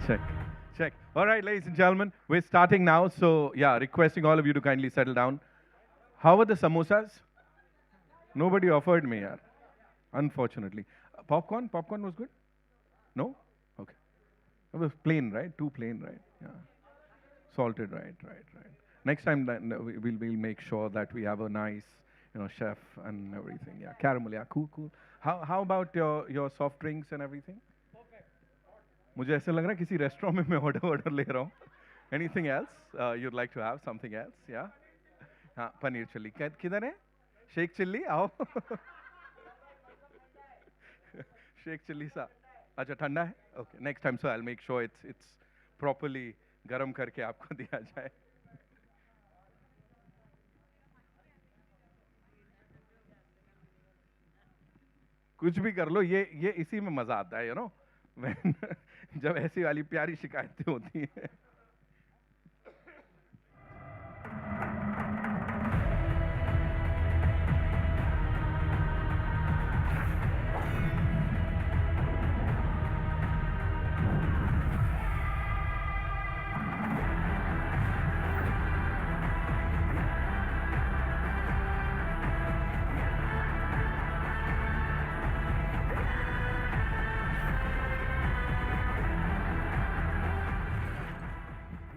Check. Check. All right, ladies and gentlemen, we're starting now. So, yeah, requesting all of you to kindly settle down. How were the samosas? Nobody offered me, yaar. Unfortunately. Popcorn? Popcorn was good? No? Okay. It was plain, right? Too plain, right? Yeah. Salted, right. Next time, we'll make sure that we have a nice, chef and everything. Yeah, caramel. Yeah, cool. How about your soft drinks and everything? मुझे ऐसे लग रहा है किसी restaurant में मैं order ले रहा हूँ. Anything else you'd like to have? Something else? Yeah. हाँ, पनीर चिल्ली. किधर है? शेख चिल्ली आओ. शेख चिल्ली सा. अच्छा ठंडा है? Okay. Next time, so I'll make sure it's properly गरम करके आपको दिया जाए. कुछ भी कर लो, ये इसी में मजा आता है, जब ऐसी वाली प्यारी शिकायतें होती हैं.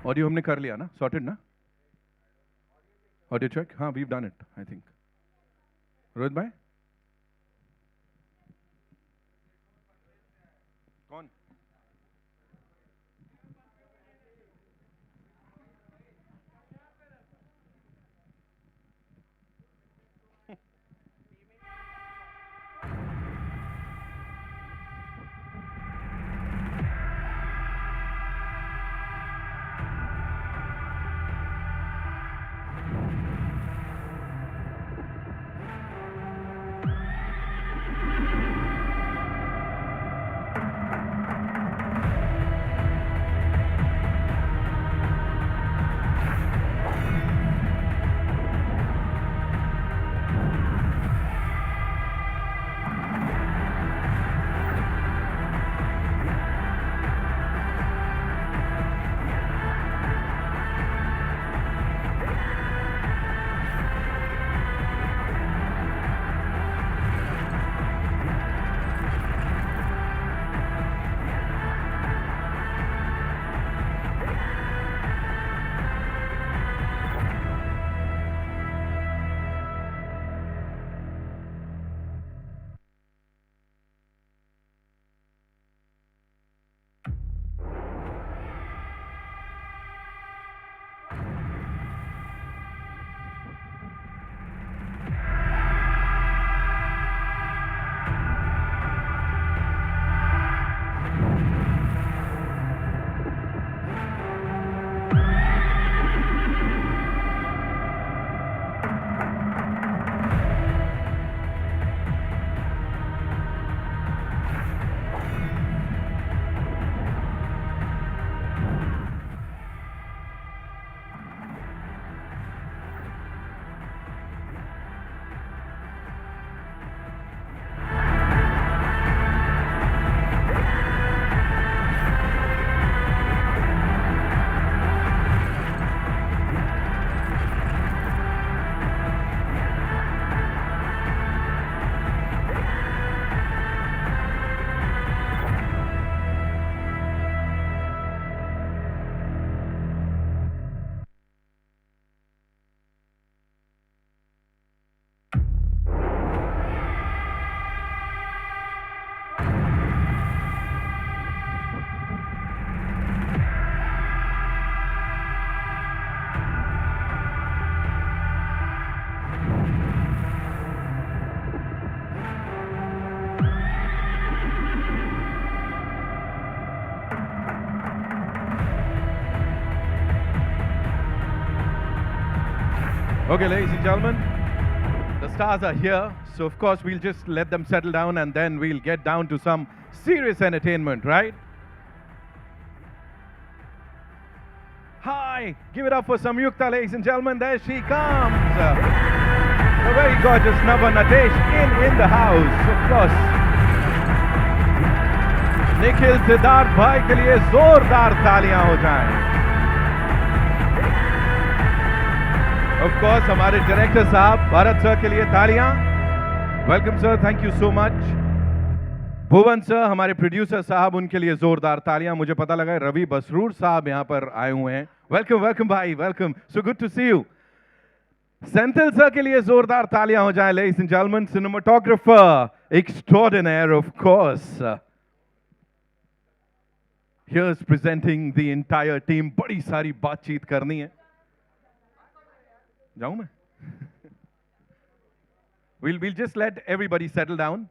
ऑडियो हमने कर लिया ना, सॉर्टेड ना? ऑडियो चेक, हाँ, we've done it I think. Rohit भाई कौन? Okay, ladies and gentlemen, the stars are here, so of course we'll just let them settle down and then we'll get down to some serious entertainment, right? Hi, give it up for Samyukta, ladies and gentlemen, there she comes. The very gorgeous Nabha Natesh in the house, of course. Nikhil Siddhartha भाई के लिए जोरदार तालियां हो जाएं. Of course, हमारे director साहब Bharat sir के लिए तालियां. Welcome sir, thank you so much. Bhuvan sir हमारे प्रोड्यूसर साहब, उनके लिए जोरदार तालियां. मुझे पता लगा रवि बसरूर साहब यहाँ पर आए हुए हैं. वेलकम वेलकम भाई, welcome. So good to see you. Senthil sir के लिए जोरदार तालियां हो जाएं, ladies and gentleman. Cinematographer extraordinary, of course. Here's presenting the entire team. बड़ी सारी बातचीत करनी है. जाऊं मैं? We'll just let everybody settle down.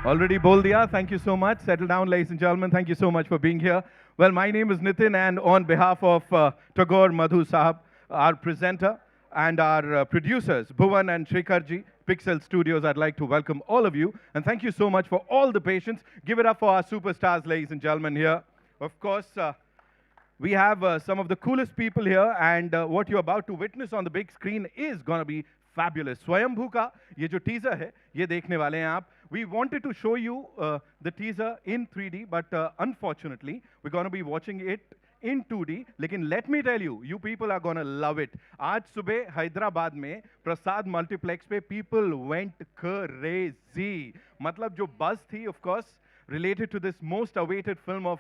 Already bol diya. Thank you so much. Settle down, ladies and gentlemen. Thank you so much for being here. Well, my name is Nitin, and on behalf of Tagore, Madhu Sahab, our presenter, and our producers, Bhuvan and Sreekar ji, Pixel Studios, I'd like to welcome all of you. And thank you so much for all the patience. Give it up for our superstars, ladies and gentlemen, here. Of course, we have some of the coolest people here, and what you're about to witness on the big screen is going to be fabulous. Swayambhu ka ye jo teaser hai, ye dekhne wale hain aap. We wanted to show you the teaser in 3D, but unfortunately, we're going to be watching it in 2D. लेकिन let me tell you, you people are going to love it. आज सुबह हैदराबाद में प्रसाद multiplex पे people went crazy. मतलब जो buzz थी, of course, related to this most awaited film of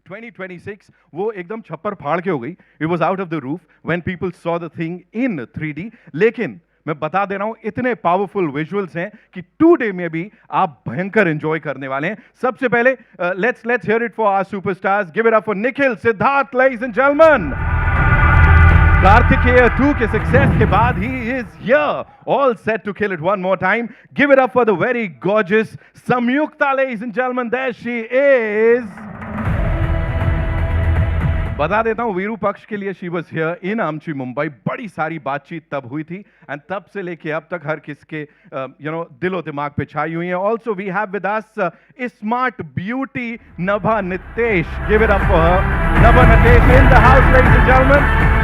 2026, वो एकदम छप्पर फाड़ के हो गई. It was out of the roof when people saw the thing in 3D. लेकिन मैं बता दे रहा हूं इतने पावरफुल विजुअल्स हैं कि 2D में भी आप भयंकर एंजॉय करने वाले हैं. सबसे पहले let's hear it for our superstars. Give it up for Nikhil Siddharth, ladies and gentleman. Karthikeya 2 के सक्सेस के बाद ही is here, all set to kill it one more time. Give it up for the very gorgeous Samyukta, ladies and gentlemen. There she is. बता देता हूं वीरू पक्ष के लिए, शी वॉज हियर इन आमची मुंबई. बड़ी सारी बातचीत तब हुई थी, एंड तब से लेके अब तक हर किसके दिलो दिमाग पे छाई हुई है. Also we have with us smart beauty Nabha Natesh. Give it up for her. Nabha Natesh in the house, ladies and gentleman.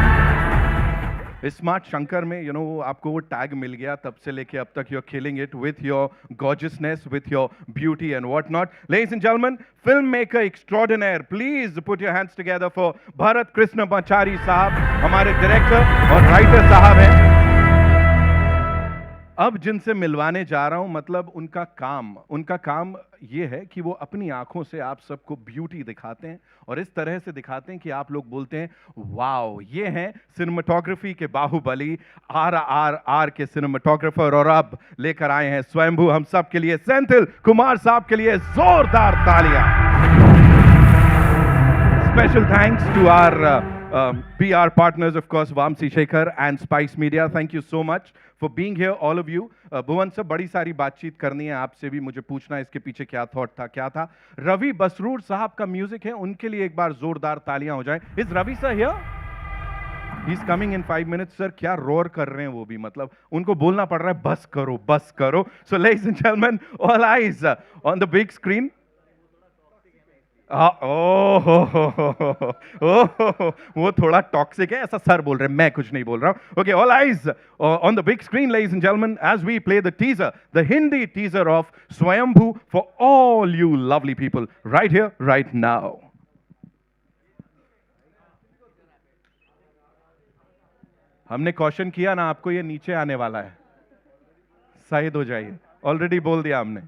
Smart Shankar में आपको वो टैग मिल गया, तब से लेके अब तक you're killing it with your gorgeousness, with your beauty and whatnot. Ladies and gentlemen, filmmaker extraordinaire, please put your hands together for Bharat Krishnamachari साहब. हमारे डायरेक्टर और राइटर साहब हैं. अब जिनसे मिलवाने जा रहा हूं, मतलब उनका काम ये है कि वो अपनी आंखों से आप सबको ब्यूटी दिखाते हैं, और इस तरह से दिखाते हैं कि आप लोग बोलते हैं वाओ. ये हैं सिनेमाटोग्राफी के बाहुबली, RRR के सिनेमाटोग्राफर, और अब लेकर आए हैं स्वयंभू हम सब के लिए. सेंथिल कुमार साहब के लिए जोरदार तालियां. Special thanks to our PR partners, of course, Vamsi Shekhar and Spice Media. Thank you so much for being here, all of you. Bhuvan sir, बड़ी सारी बातचीत करनी है आपसे भी, मुझे पूछना है इसके पीछे क्या थॉट था, क्या था. रवि बसरूर साहब का म्यूजिक है, उनके लिए एक बार जोरदार तालियां हो जाएं. Is Ravi sir here? He's coming in 5 minutes, sir. क्या रोर कर रहे हैं वो भी, मतलब उनको बोलना पड़ रहा है बस करो, बस करो. So ladies and gentlemen, all eyes on the big screen. वो थोड़ा टॉक्सिक है, ऐसा सर बोल रहे हैं, मैं कुछ नहीं बोल रहा हूं. Okay, all eyes on the big screen, ladies and gentleman, as we play the teaser, the Hindi teaser of Swayambhu for all you lovely people right here right now. हमने क्वेश्चन किया ना आपको, ये नीचे आने वाला है, शायद हो जाइए. ऑलरेडी बोल दिया हमने.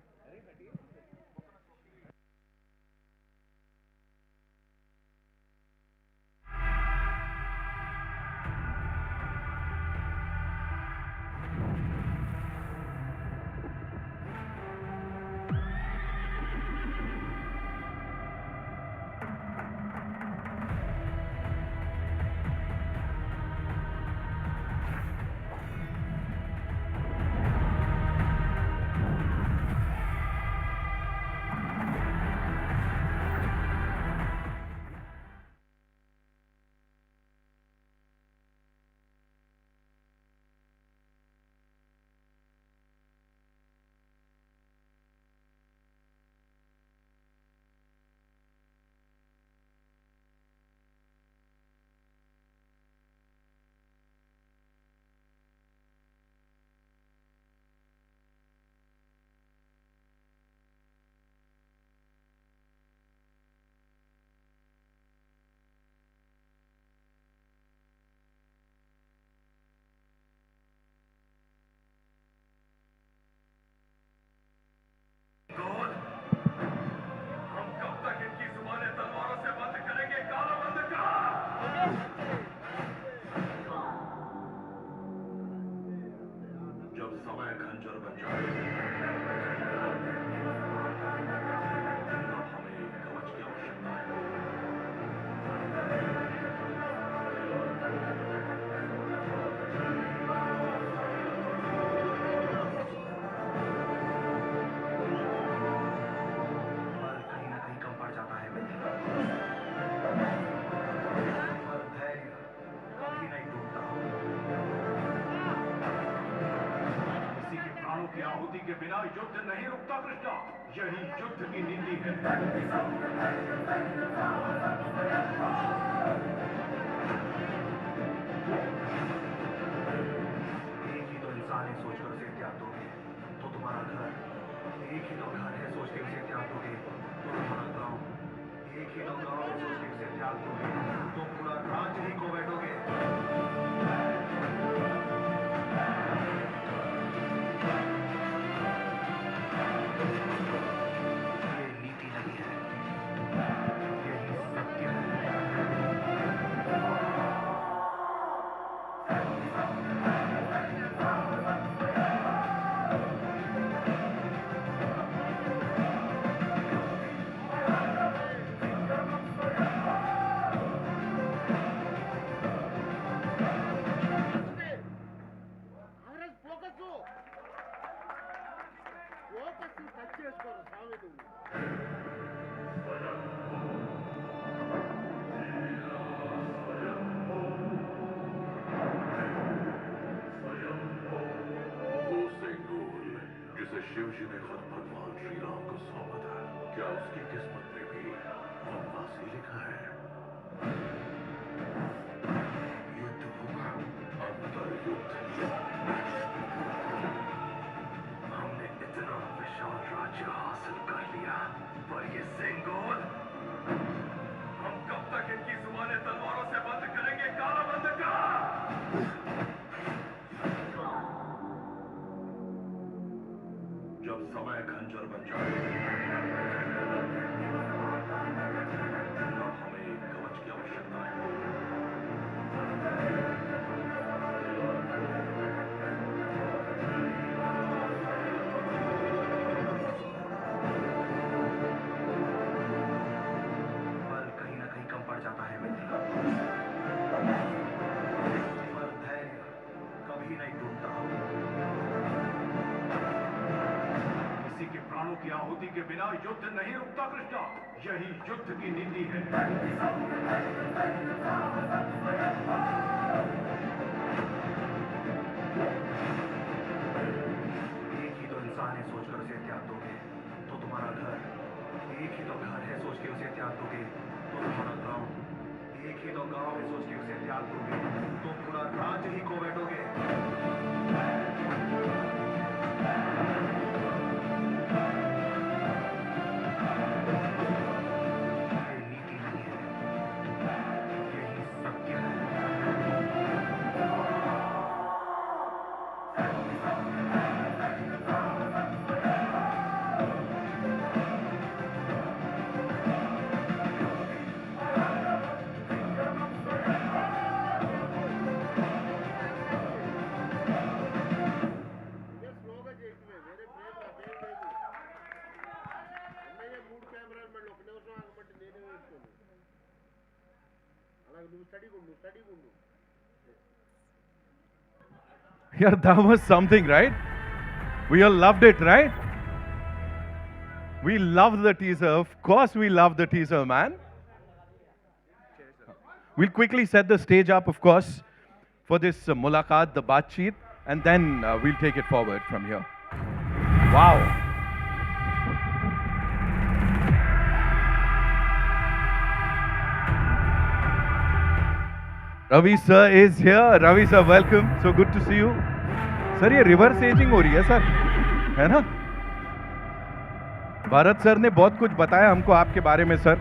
बिना युद्ध नहीं रुकता कृष्णा, यही युद्ध की नीति है। एक ही तो इंसान है सोचकर उसे त्याग दोगे तो तुम्हारा घर, एक ही तो घर है सोच के उसे त्याग दोगे तो तुम्हारा गांव, एक ही तो गांव है सोच के उसे त्याग दोगे तो पूरा राज्य ही खो बैठोगे। ये नीति नहीं है, यही सत्य है। जिसे शिव जी ने खुद भगवान श्री राम को सौंपा था, क्या उसकी किस्मत में भी वनवास ही लिखा है? युद्ध होगा, अंतर्युद्ध। हमने इतना विशाल राज्य हासिल कर लिया, पर ये सेंगोल, हम कब तक इनकी जुबानें तलवारों से बंद करेंगे? काला बंद का। जब समय खंजर बन जाए, तब हमें एक कवच की आवश्यकता है। बल कहीं ना कहीं कम पड़ जाता है मित्र, पर धैर्य कभी नहीं टूटता। किसी के प्राणों की आहुति के बिना युद्ध नहीं रुकता कृष्णा, यही युद्ध की नीति है। एक ही तो इंसान है सोचकर उसे त्याग दोगे तो तुम्हारा घर, एक ही तो घर है सोच के उसे त्याग दोगे तो तुम्हारा गांव, एक ही तो गांव है सोच के उसे त्याग दोगे तो पूरा राज्य ही खो बैठोगे। Yeah, that was something, right? We all loved it, right? We loved the teaser. Of course, we loved the teaser, man. We'll quickly set the stage up, of course, for this mulaqat, the baatcheet, and then we'll take it forward from here. Wow. Ravi sir is here. Ravi sir, welcome. So good to see you. Sir, ये reverse ageing हो रही है sir, है ना? Bharat sir ने बहुत कुछ बताया हमको आपके बारे में सर.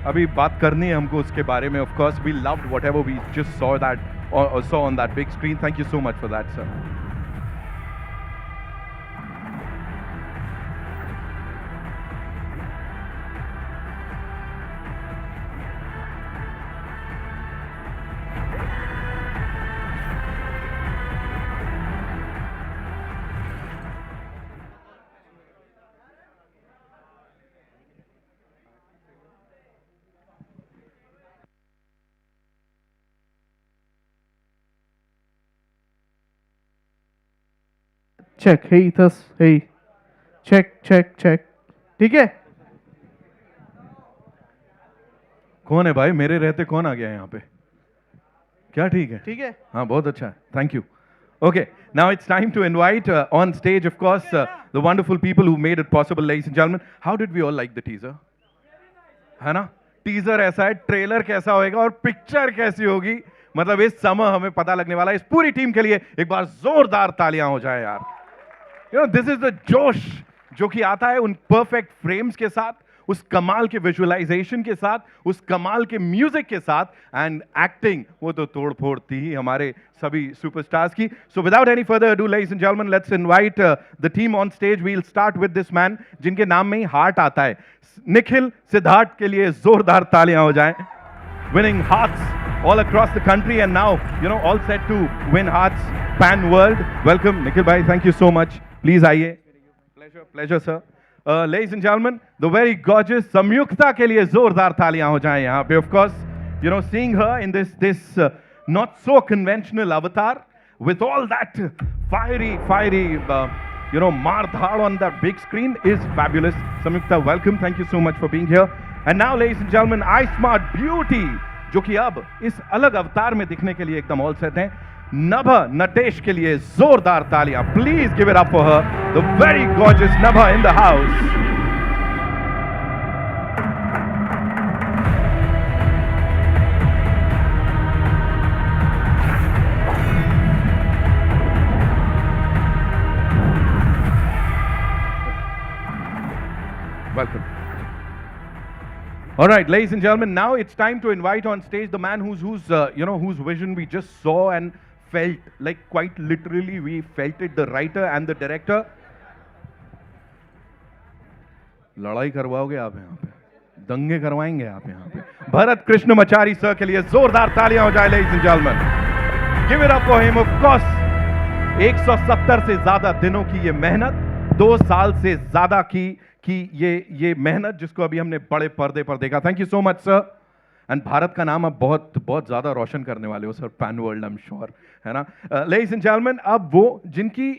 अभी बात करनी है हमको उसके बारे में. Of course, we loved whatever we just saw that or saw on that big screen. Thank you so much for that, sir. Check. Hey, Ethos. Hey. Check. ठीक है? कौन है भाई? मेरे रहते कौन आ गया यहाँ पे? क्या ठीक है? ठीक है? हाँ, बहुत अच्छा है. Thank you. Okay, now it's time to invite on stage, of course, the wonderful people who made it possible, ladies and gentlemen. How did we all like the teaser? है ना? टीजर ऐसा है, ट्रेलर कैसा होएगा और picture कैसी होगी, मतलब इस समय हमें पता लगने वाला है। इस पूरी टीम के लिए एक बार जोरदार तालियां हो जाए यार। दिस इज द जोश जो कि आता है उन परफेक्ट फ्रेम्स के साथ, उस कमाल के विजुअलाइजेशन के साथ, उस कमाल के म्यूजिक के साथ, एंड एक्टिंग वो तो तोड़ फोड़ थी ही हमारे सभी सुपरस्टार्स की। So without any further ado, ladies and gentleman, let's invite the team on stage. We will start with this man जिनके नाम में ही हार्ट आता है। निखिल सिद्धार्थ के लिए जोरदार तालियां हो जाएं। Winning hearts all across the country and now, all set to win hearts pan world. Welcome, Nikhil bhai. Thank you so much. Please आइए. Pleasure, sir. Ladies and gentlemen, the very gorgeous Samyukta के लिए जोरदार तालियां हो जाएं यहाँ पे. Of course, seeing her in this not so conventional avatar with all that fiery, maar dhaad on that big screen is fabulous. Samyukta, welcome. Thank you so much for being here. And now, ladies and gentlemen, I Smart Beauty, जो कि अब इस अलग अवतार में दिखने के लिए एकदम ऑल सेट हैं। नभा नटेश के लिए जोरदार तालियां। Please give it up for her, the very gorgeous Nabha in the house. Welcome. All right, ladies and gentlemen, now it's time to invite on stage the man whose vision we just saw and felt, like quite literally we felt it, the writer and the director. लड़ाई करवाओगे आप यहाँ पे, दंगे करवाएंगे आप यहाँ पे। भरत कृष्णमचारी सर के लिए जोरदार तालियां हो जाए, ladies and gentlemen. Give it up for him, of course. 170 से ज्यादा दिनों की ये मेहनत, 2 साल से ज्यादा की ये मेहनत जिसको अभी हमने बड़े पर्दे पर देखा। Thank you so much sir. And Bharat का नाम अब बहुत बहुत ज्यादा रोशन करने वाले हो sir, pan world, I am sure, है ना। लेडीज एंड जेंटलमैन, अब वो जिनकी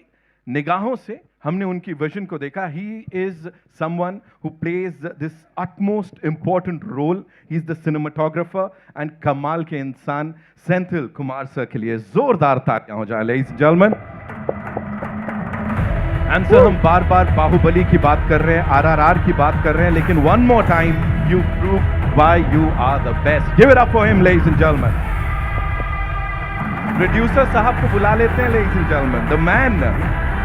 निगाहों से हमने उनकी विजन को देखा, he is someone who plays this utmost important role. He is the cinematographer and कमाल के इंसान सेंथिल कुमार सर के लिए जोरदार तालियां हो जाए, ladies and gentleman. And sir, हम बार बार बाहुबली की बात कर रहे हैं, आरआरआर की बात कर रहे हैं, लेकिन one more time you prove why you are the best. Give it up for him, ladies and gentleman. Producer साहब को बुला लेते हैं, ladies and gentleman, the man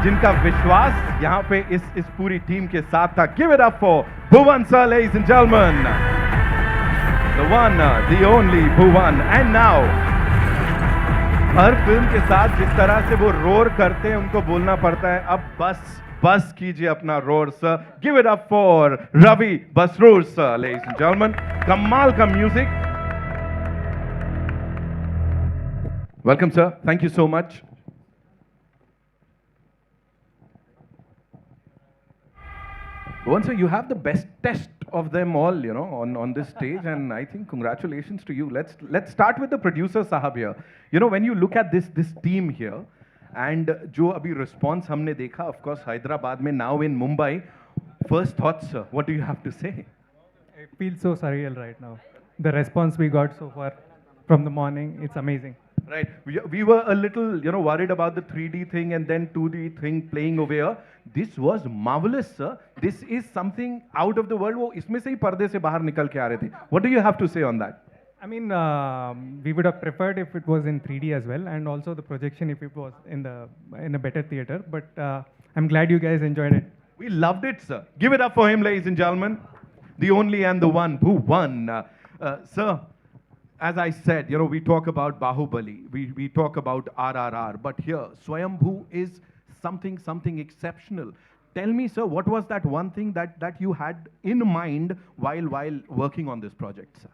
जिनका विश्वास यहाँ पे इस पूरी टीम के साथ था। Give it up for Bhuvan sir, ladies and gentleman, the one the only Bhuvan. And now her film के साथ जिस तरह से वो रोर करते हैं, उनको बोलना पड़ता है अब बस कीजिए अपना roar sir. Give it up for Ravi Basrur sir, ladies and gentleman. कमाल का music. Welcome sir, thank you so much. Bhuvan sir, you have the best test of them all, on this stage, and I think congratulations to you. Let's start with the producer sahab here. When you look at this team here, and जो अभी response हमने देखा, of course, Hyderabad में, now in Mumbai, first thoughts, sir, what do you have to say? It feels so surreal right now. The response we got so far from the morning, it's amazing. Right. We were a little, worried about the 3D thing and then 2D thing playing over here. This was marvelous, sir. This is something out of the world. वो इसमें से ही पर्दे से बाहर निकल के आ रहे थे. What do you have to say on that? I mean, we would have preferred if it was in 3D as well, and also the projection if it was in a better theater. But I'm glad you guys enjoyed it. We loved it, sir. Give it up for him, ladies and gentlemen. The only and the one, Bhuvan. Sir, as I said, we talk about Bahubali, we talk about RRR, but here Swayambhu is something exceptional. Tell me, sir, what was that one thing that you had in mind while working on this project, sir?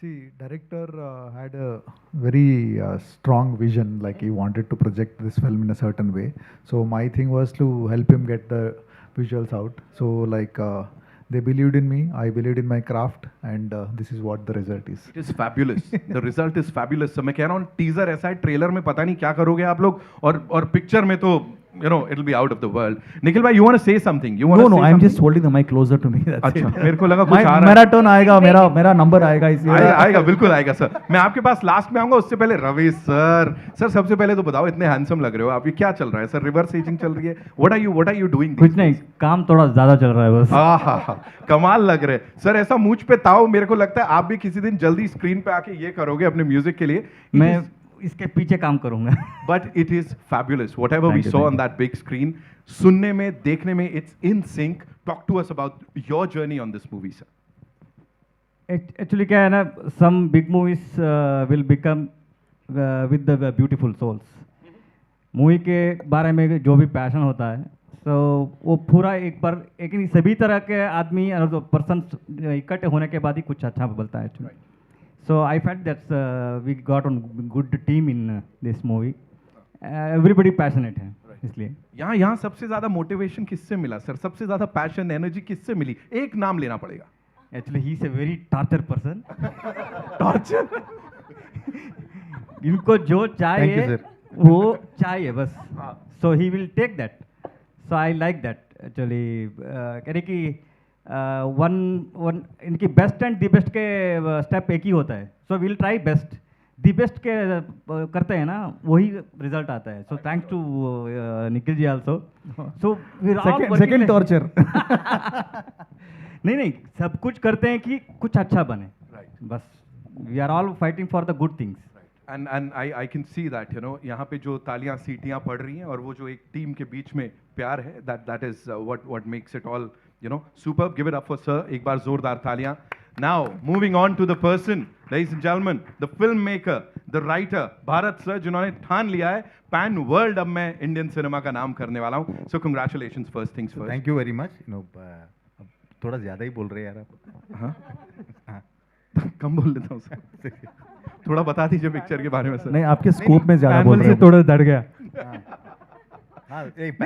See, director had a very strong vision, like he wanted to project this film in a certain way. So my thing was to help him get the visuals out. So like they believed in me, I believed in my craft, and this is what the result is. It is fabulous. The result is fabulous. So मैं कह रहा हूँ teaser ऐसा है, trailer में पता नहीं क्या करोगे आप लोग, और पिक्चर में तो you know, it'll be out of the world. Nikhil bhai, you want to say something? You want No, to no, say I'm something? just holding the mic closer to me. That's अच्छा, it. मेरे को लगा कुछ आ रहा है. मेरा turn आएगा, मेरा नंबर आएगा इसलिए. आएगा आएगा बिल्कुल आएगा सर. मैं आपके पास लास्ट में आऊंगा, उससे पहले रवि सर. सर सबसे पहले तो बताओ, इतने हैंडसम लग रहे हो आप, ये क्या चल रहा है सर? रिवर्स एजिंग चल रही है? What are you doing? कुछ नहीं, काम थोड़ा ज्यादा चल रहा है बस. आहा, कमाल लग रहे हैं सर. ऐसा मूंछ पे ताव, मेरे को लगता है आप भी किसी दिन जल्दी स्क्रीन पे आके ये करोगे अपने म्यूजिक के लिए. मैं इसके पीछे काम करूंगा. But it is fabulous whatever we Thank you, saw thank on that big screen. सुनने में, देखने में, it's in sync. Talk to us about your journey on this movie sir. Actually क्या है ना, some big movies will become with the beautiful souls. Movie के बारे में जो भी पैशन होता है, तो वो पूरा एक बार एक नहीं, सभी तरह के आदमी और पर्सन इकट्ठे होने के बाद ही कुछ अच्छा बनता है actually. So I felt that's we got on good team in this movie. Everybody passionate है इसलिए. यहाँ सबसे ज्यादा मोटिवेशन किससे मिला सर? सबसे ज्यादा पैशन, एनर्जी किससे मिली? एक नाम लेना पड़ेगा. Actually he is a very torture person. Torture. इनको जो चाहिए वो चाहिए बस. So he will take that. So I like that actually. कहने कि वन इनकी बेस्ट एंड दी बेस्ट के स्टेप एक ही होता है. So will try best. The best के करते हैं ना, वही रिजल्ट आता है. So thanks to Nikhil ji also. So second torture. नहीं, सब कुछ करते हैं कि कुछ अच्छा बने. बस we are all fighting for the good things. And I can see that, you know, यहाँ पे जो तालियां सीटियां पड़ रही हैं और वो जो एक टीम के बीच में प्यार है, that is what makes it all, you know, superb. Give it up for sir. एक बार जोरदार तालियां. Now moving on to the person, ladies and gentlemen, the filmmaker, the writer, Bharat sir, जिन्होंने ठान लिया है पैन वर्ल्ड अब मैं इंडियन सिनेमा का नाम करने वाला हूँ. So congratulations first things first. Thank you very much. You know थोड़ा ज़्यादा ही बोल रहे हैं यार आप. हाँ कम बोल लेता हूँ सर. थोड़ा बता दीजिए पिक्चर के बारे में सर. नहीं, आपके स्कोप में ज्यादा बोल पैनल रहे से थोड़ा डर गया.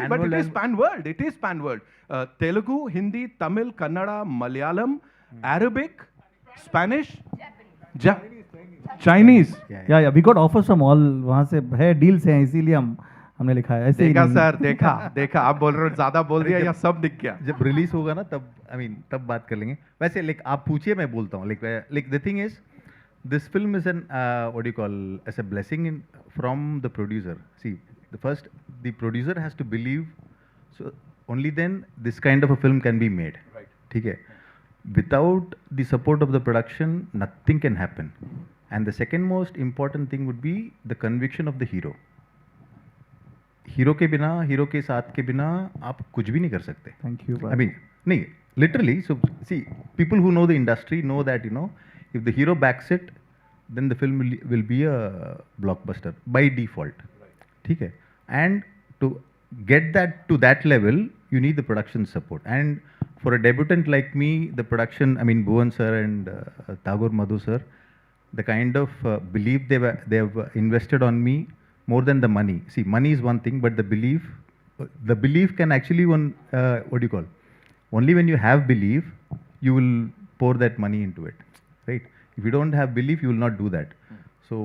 But it is pan world. It is pan world. Telugu, Hindi, Tamil, Kannada, Malayalam, Arabic, Spanish, Chinese. या we got offers from all. वहाँ से है, डील्स हैं, इसीलिए हमने लिखा है. ऐसे ही देखा नहीं. सर, देखा आप बोल रहे हो ज्यादा बोल दिया या सब दिख गया? जब रिलीज होगा ना तब तब बात कर लेंगे. वैसे लाइक आप पूछिए, मैं बोलता हूँ. Like the thing is, this film is an what you call as a blessing in from the producer. See, the producer has to believe, so only then this kind of a film can be made. Right. ठीक है. Without the support of the production, nothing can happen. And the second most important thing would be the conviction of the hero. Hero के बिना, hero के साथ के बिना आप कुछ भी नहीं कर सकते. Thank you. I mean, नहीं, literally. So see, people who know the industry know that, you know, if the hero backs it, then the film will be a blockbuster by default. ठीक है. And to get that to that level, you need the production support. And for a debutant like me, the production, Bhuvan sir and Tagore, Madhu sir, the kind of belief they have invested on me more than the money. See, money is one thing, but the belief can actually what do you call? Only when you have belief, you will pour that money into it, right? If you don't have belief, you will not do that. So,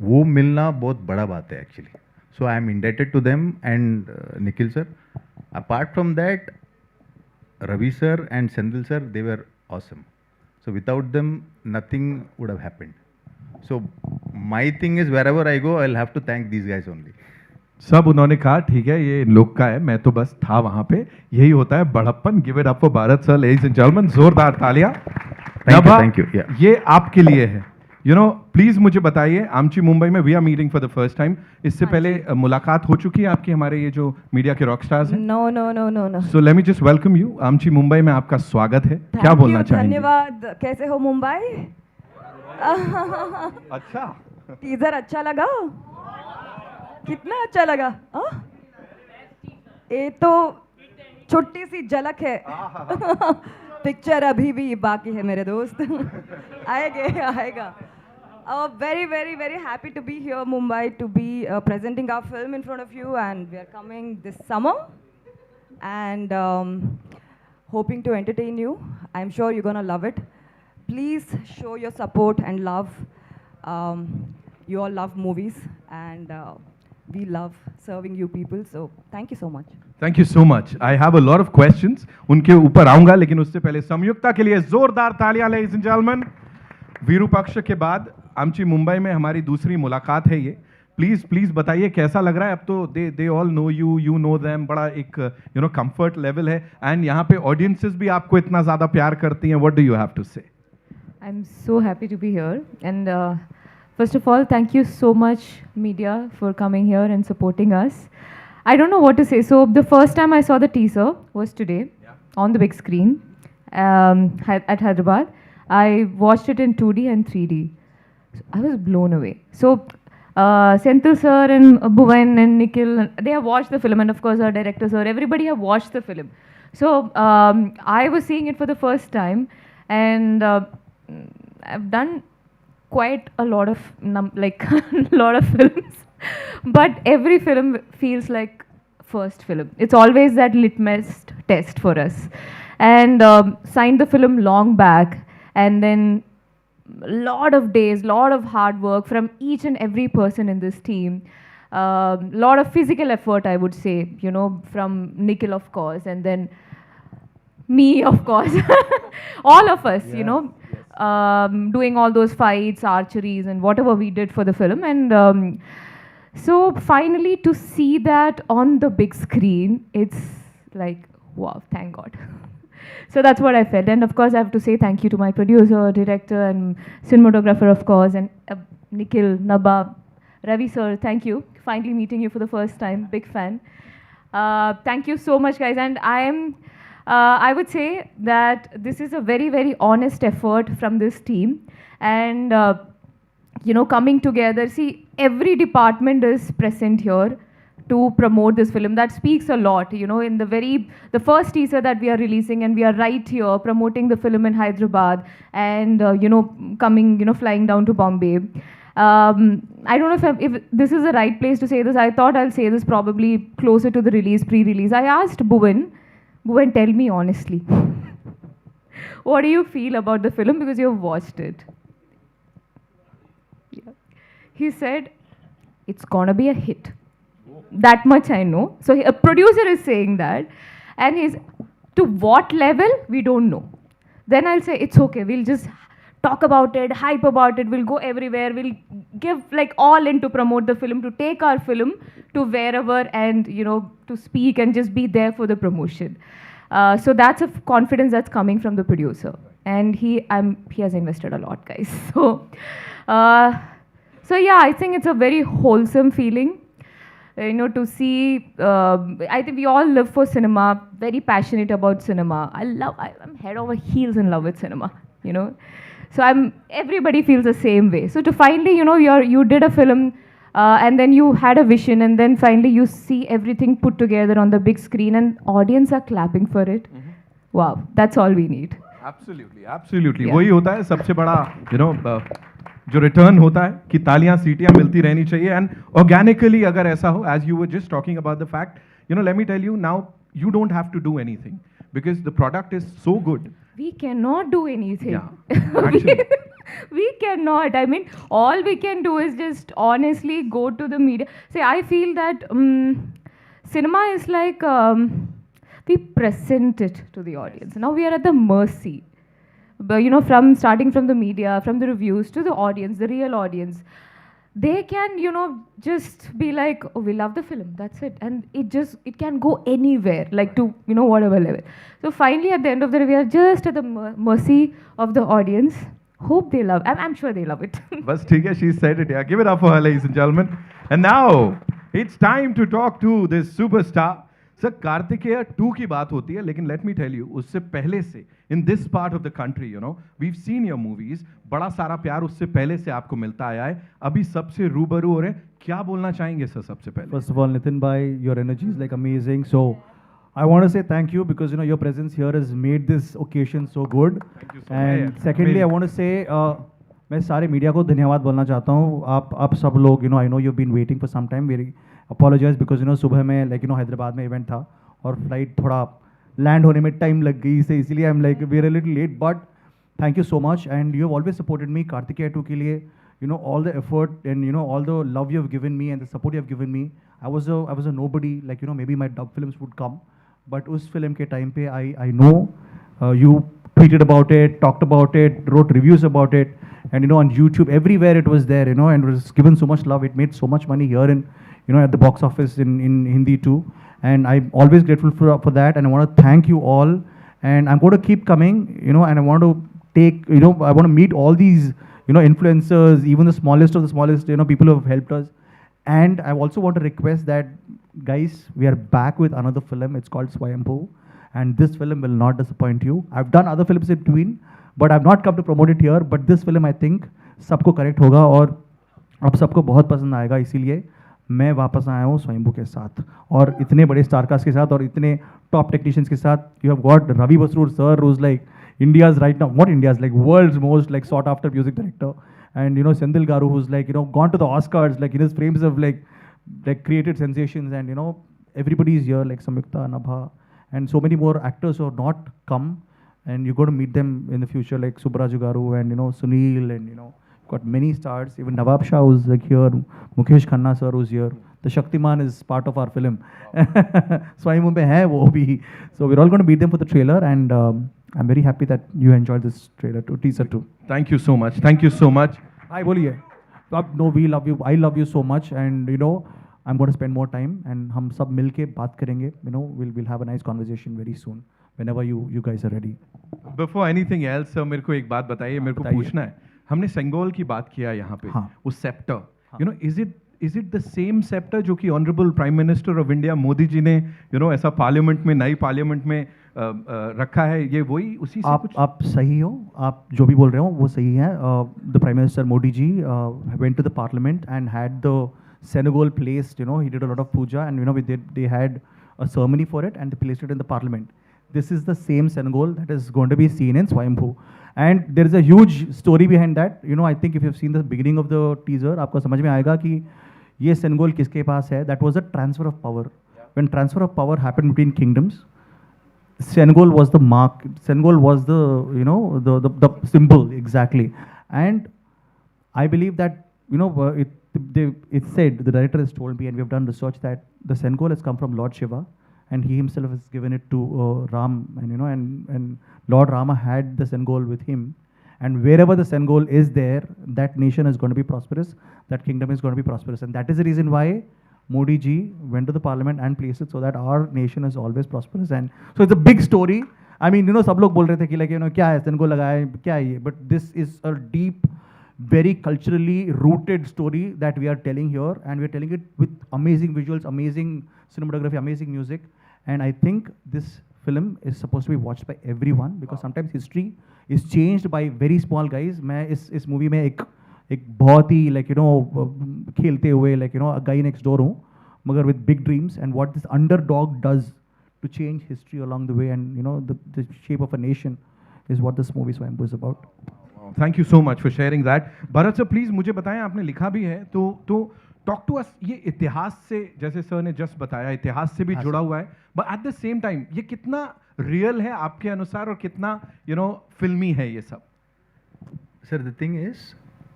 वो मिलना बहुत बड़ा बात है actually. So I am indebted to them and Nikhil sir. Apart from that, Ravi sir and Senthil sir, they were awesome. So without them, nothing would have happened. So my thing is, wherever I go, I'll have to thank these guys only. सब उन्होंने कहा ठीक है, ये इन लोग का है, मैं तो बस था वहां पे. यही होता है बड़प्पन. Give it up for Bharat sir, ladies and gentleman. जोरदार तालियां. Thank you. Yeah. ये आपके लिए है. यू नो, प्लीज मुझे बताइए, आमची मुंबई में we are meeting for the first time. इससे पहले मुलाकात हो चुकी है आपकी हमारे ये जो मीडिया के रॉक स्टार्स हैं? No. So let me just welcome you. आमची मुंबई में आपका स्वागत है. क्या बोलना चाहेंगे? धन्यवाद. कैसे हो मुंबई? अच्छा, टीजर अच्छा लगा? कितना अच्छा लगा? ये तो छोटी सी झलक है. पिक्चर अभी भी बाकी है मेरे दोस्त. आएगा. Very happy to be here, Mumbai, to be presenting our film in front of you, and we are coming this summer, and hoping to entertain you. I'm sure you're gonna love it. Please show your support and love. You all love movies, and we love serving you people. So thank you so much. Thank you so much. I have a lot of questions, उनके ऊपर आऊंगा, लेकिन उससे पहले संयुक्ता के लिए जोरदार तालियां, लेडीज एंड जेंटलमैन. विरूपाक्ष के बाद आमची मुंबई में हमारी दूसरी मुलाकात है ये. प्लीज प्लीज बताइए कैसा लग रहा है. अब तो they all know you, you know them. बड़ा एक यू नो कंफर्ट लेवल है, एंड यहाँ पे ऑडियंसेस भी आपको इतना ज्यादा प्यार करती हैं. What do you have to say? I'm so happy to be here. And first of all, thank you so much, media, for coming here and supporting us. I don't know what to say. So, the first time I saw the teaser was today on the big screen at Hyderabad. I watched it in 2D and 3D. So, I was blown away. So, Senthil sir and Bhuvan and Nikhil, they have watched the film, and of course, our director sir, everybody have watched the film. So, I was seeing it for the first time, and I've done quite a lot of lot of films, but every film feels like first film. It's always that litmus test for us. And signed the film long back, and then lot of days, lot of hard work from each and every person in this team. Lot of physical effort, I would say, you know, from Nikhil, of course, and then me, of course. All of us, you know, doing all those fights, archeries, and whatever we did for the film. And so finally to see that on the big screen, it's like, wow, thank God. So that's what I felt. And of course, I have to say thank you to my producer, director, and cinematographer, of course, and Nikhil, Nabha, Ravi sir, thank you. Finally meeting you for the first time, big fan. Thank you so much, guys. And I would say that this is a very, very honest effort from this team. And, you know, coming together, see, every department is present here to promote this film. That speaks a lot, you know, in the first teaser that we are releasing, and we are right here promoting the film in Hyderabad, and, you know, flying down to Bombay. I don't know if this is the right place to say this. I thought I'll say this probably closer to the release, pre-release. I asked Bhuvan, tell me honestly, what do you feel about the film, because you've watched it? Yeah. He said, it's gonna be a hit. That much I know. So a producer is saying that, and he's, to what level, we don't know. Then I'll say, it's okay, we'll just talk about it, hype about it, we'll go everywhere, we'll give like all in to promote the film, to take our film to wherever, and, you know, to speak and just be there for the promotion. So that's a confidence that's coming from the producer, and he has invested a lot, guys. So yeah, I think it's a very wholesome feeling, you know, to see. I think we all live for cinema, very passionate about cinema. I'm head over heels in love with cinema, you know. So everybody feels the same way. So to finally, you know, you did a film, and then you had a vision, and then finally you see everything put together on the big screen, and audience are clapping for it. Wow, that's all we need. Absolutely, absolutely. वही होता है सबसे बड़ा, you know, जो return होता है कि तालियां सीटियां मिलती रहनी चाहिए, एंड ऑर्गेनिकली अगर ऐसा हो, as you were just talking about the fact, you know, let me tell you, now you don't have to do anything because the product is so good. We cannot do anything. Yeah, actually. We cannot. I mean, all we can do is just honestly go to the media. See, I feel that cinema is like we present it to the audience. Now we are at the mercy. But, you know, starting from the media, from the reviews to the audience, the real audience. They can, you know, just be like, oh, we love the film, that's it. And it can go anywhere, like to, you know, whatever level. So finally, at the end of the day, we are just at the mercy of the audience. Hope they love. I'm sure they love it. Bas theek hai, she said it. Yeah, give it up for her, ladies and gentlemen. And now it's time to talk to this superstar. Sir Kartikeya 2 की बात होती है, लेकिन late me tell you, उससे पहले से in this part of the country, you know, we have seen your movies, बड़ा सारा प्यार उससे पहले से आपको मिलता आया है, अभी सबसे रूबरू हो रहे हैं, क्या बोलना चाहेंगे सर सबसे पहले? फर्स्ट ऑफ ऑल नितिन भाई, your energy is like amazing, so I want to say thank you because, you know, your presence here has made this occasion so good. Thank you so and much. secondly, I want to say मैं सारे media को धन्यवाद बोलना चाहता हूँ. आप सब लोग, you know, I know you've been waiting for some time. Very apologize because, you know, सुबह में like, you know, हैदराबाद में इवेंट था और फ्लाइट थोड़ा लैंड होने में टाइम लग गई, से इसलिए I am like we are a little late, but thank you so much and you have always supported me. Karthikeya 2 के लिए, all the effort and all the love you have given me and the support you have given me. I was a nobody, like maybe my dub films would come, but उस film के time पे I know you tweeted about it, talked about it, wrote reviews about it, and on YouTube everywhere it was there, and it was given so much love. It made so much money here in at the box office in Hindi too, and I'm always grateful for that, and I want to thank you all, and I'm going to keep coming, and I want to take, I want to meet all these influencers, even the smallest of the smallest, people who have helped us. And I also want to request that, guys, we are back with another film. It's called Swayambhu, and this film will not disappoint you. I've done other films in between, but I've not come to promote it here. But this film, I think, सबको correct होगा और अब सबको बहुत पसंद आएगा. इसीलिए मैं वापस आया हूँ स्वयंभू के साथ और इतने बड़े स्टारकास्ट के साथ और इतने टॉप टेक्नीशियंस के साथ. You have got Ravi Basrur sir, who's like India's right now, not India's, like world's most like sought after music director. And Senthil garu, who's like gone to the Oscars, like in his frames of like created sensations. And everybody's here, like Samyukta, Nabha, and so many more actors who have not come, and you're going to meet them in the future, like Subbaraju garu and Sunil, and got many stars. Even Nawab Shah, who's like here, Mukesh Khanna sir, who's here. The Shaktiman is part of our film. Swayambhu mein hai wo bhi. So we're all going to meet them for the trailer, and I'm very happy that you enjoyed this trailer too, teaser too. Thank you so much. Thank you so much. Hi, boliye. No, we love you. I love you so much, and I'm going to spend more time, and हम सब मिलके बात करेंगे. We'll have a nice conversation very soon, whenever you guys are ready. Before anything else, sir, मेरे को एक बात बताइए, मेरे को पूछना है. हमने सेंगोल की बात किया यहाँ पे, वो sceptre, is it the same scepter जो कि honourable prime minister of India Modi ji ने ऐसा पार्लियामेंट में, नई पार्लियामेंट में रखा है, ये वही उसी से आप सही हो, आप जो भी बोल रहे हो वो सही है. The prime minister Modi ji went to the parliament and had the Senegal placed, he did a lot of puja, and they had a ceremony for it, and they placed it in the parliament. This is the same Senegal that is going to be seen in Swayambhu, and there is a huge story behind that. I think if you've seen the beginning of the teaser, आपको समझ में आएगा कि ये Senegal किसके पास है. That was a transfer of power. When transfer of power happened between kingdoms, Senegal was the mark. Senegal was the the symbol exactly. And I believe that it said, the director has told me, and we have done research, that the Senegal has come from Lord Shiva, and he himself has given it to Ram, and and Lord Rama had the Senegal with him. And wherever the Senegal is there, that nation is going to be prosperous, that kingdom is going to be prosperous. And that is the reason why Modi ji went to the parliament and placed it, so that our nation is always prosperous. And so it's a big story. I mean, सब लोग बोल रहे थे कि like क्या है Senegal लगाया है, क्या है ये? But this is a deep, very culturally rooted story that we are telling here, and we are telling it with amazing visuals, amazing cinematography, amazing music. And I think this film is supposed to be watched by everyone, because sometimes history is changed by very small guys. मैं इस movie में एक बहुत ही खेलते हुए a guy next door हूँ, मगर with big dreams, and what this underdog does to change history along the way, and the shape of a nation is what this movie Swayambhu is about. Thank you so much for sharing that. Bharat sir, please मुझे बताएं, आपने लिखा भी है, तो talk to us. ये इतिहास से, जैसे सर ने just बताया, इतिहास से भी जुड़ा हुआ है, but at the same time ये कितना real है आपके अनुसार और कितना फिल्मी है ये सब? सर, the thing is,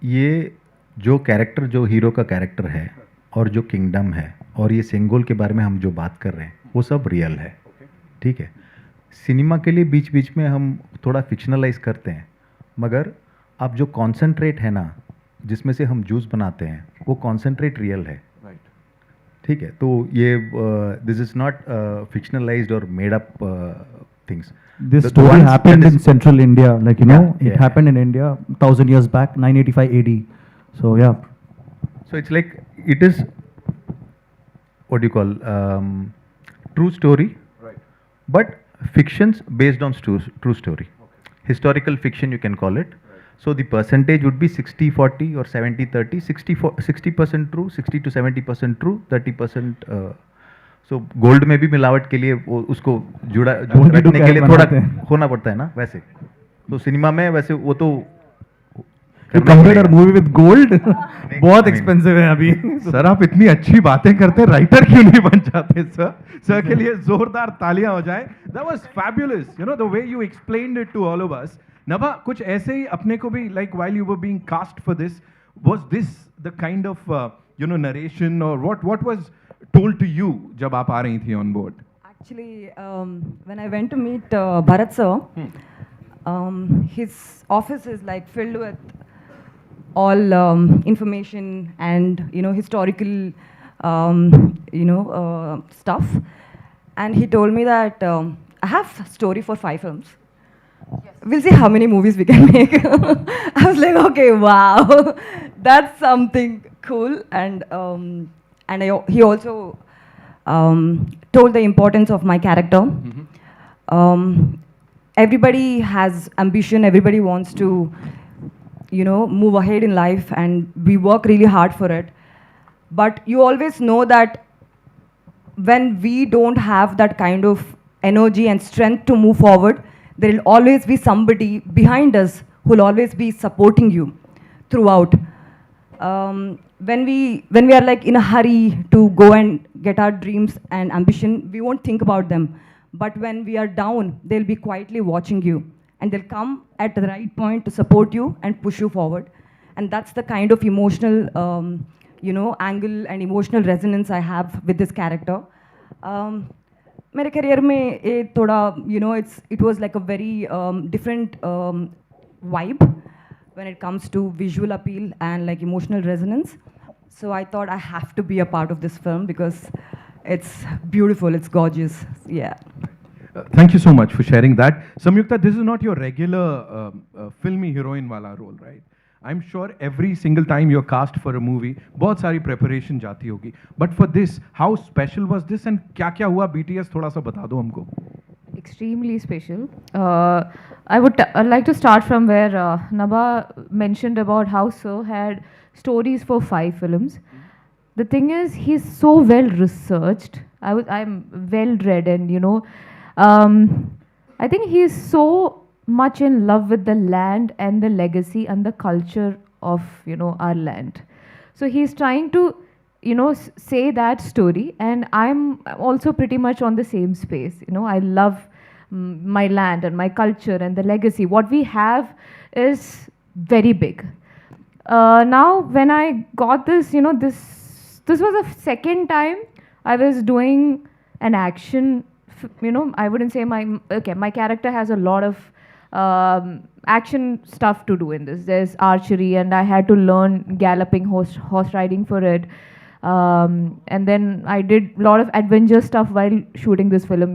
ये जो कैरेक्टर, जो हीरो का कैरेक्टर है और जो किंगडम है और ये सेंगोल के बारे में हम जो बात कर रहे हैं, वो सब रियल है. ठीक है. सिनेमा के लिए बीच बीच में हम थोड़ा फिक्शनलाइज करते हैं, मगर आप जो कॉन्सेंट्रेट है ना, जिसमें से हम जूस बनाते हैं, वो कॉन्सेंट्रेट रियल है. ठीक है. तो ये दिस इज नॉट फिक्शनलाइज्ड और made up things. This story happened in central India, it happened in India 1000 years back, 985 AD. So yeah. So it's like, it is, what do you call, true story, right? But fictions based on true story. Okay. Historical fiction, you can call it. Right. So the percentage would be 60-40 or 70-30. 60% true, 60 to 70% true, 30%. So gold में भी मिलावट के लिए उसको जुड़ा रखने के लिए थोड़ा होना पड़ता है ना, वैसे. तो सिनेमा में वैसे वो तो कंपेयर मूवी विद गोल्ड बहुत एक्सपेंसिव है अभी. सर, आप इतनी अच्छी बातें करते, राइटर क्यों नहीं बन जाते सर? सर के लिए जोरदार तालियां हो जाए. That was fabulous, the way you explained it to all of us. Nabha, कुछ ऐसे ही अपने को भी, like while you were being cast for this, Was this the kind of narration, or what was told to you जब आप आ रही थी on board? Actually, when I went to meet Bharat sir, his office is like filled with all information and historical stuff, and he told me that I have a story for 5 films. Yes. We'll see how many movies we can make. I was like, okay, wow, that's something cool, and he also told the importance of my character. Everybody has ambition, everybody wants to move ahead in life, and we work really hard for it. But you always know that when we don't have that kind of energy and strength to move forward, there will always be somebody behind us who will always be supporting you throughout. When we are like in a hurry to go and get our dreams and ambition, we won't think about them. But when we are down, they'll be quietly watching you, and they'll come at the right point to support you and push you forward. And that's the kind of emotional, angle and emotional resonance I have with this character. मेरे career में ये थोड़ा, it was like a very different vibe when it comes to visual appeal and like emotional resonance. So I thought I have to be a part of this film because it's beautiful, it's gorgeous, yeah. Thank you so much for sharing that. Samyukta, this is not your regular filmy heroine wala role, right? I'm sure every single time you're cast for a movie, बहुत सारी preparation जाती होगी. But for this, how special was this, and क्या हुआ BTS थोड़ा सा बता दो हमको. Extremely special. I'd like to start from where Nabha mentioned about how Sir had stories for 5 films. The thing is, he's so well researched. I'm well read, and I think he's so much in love with the land and the legacy and the culture of our land. So he's trying to say that story, and I'm also pretty much on the same space. I love my land and my culture and the legacy. What we have is very big. Now when I got this, this was the second time I was doing an action. I wouldn't say my character has a lot of action stuff to do in this. There's archery, and I had to learn galloping horse riding for it. And then I did a lot of adventure stuff while shooting this film.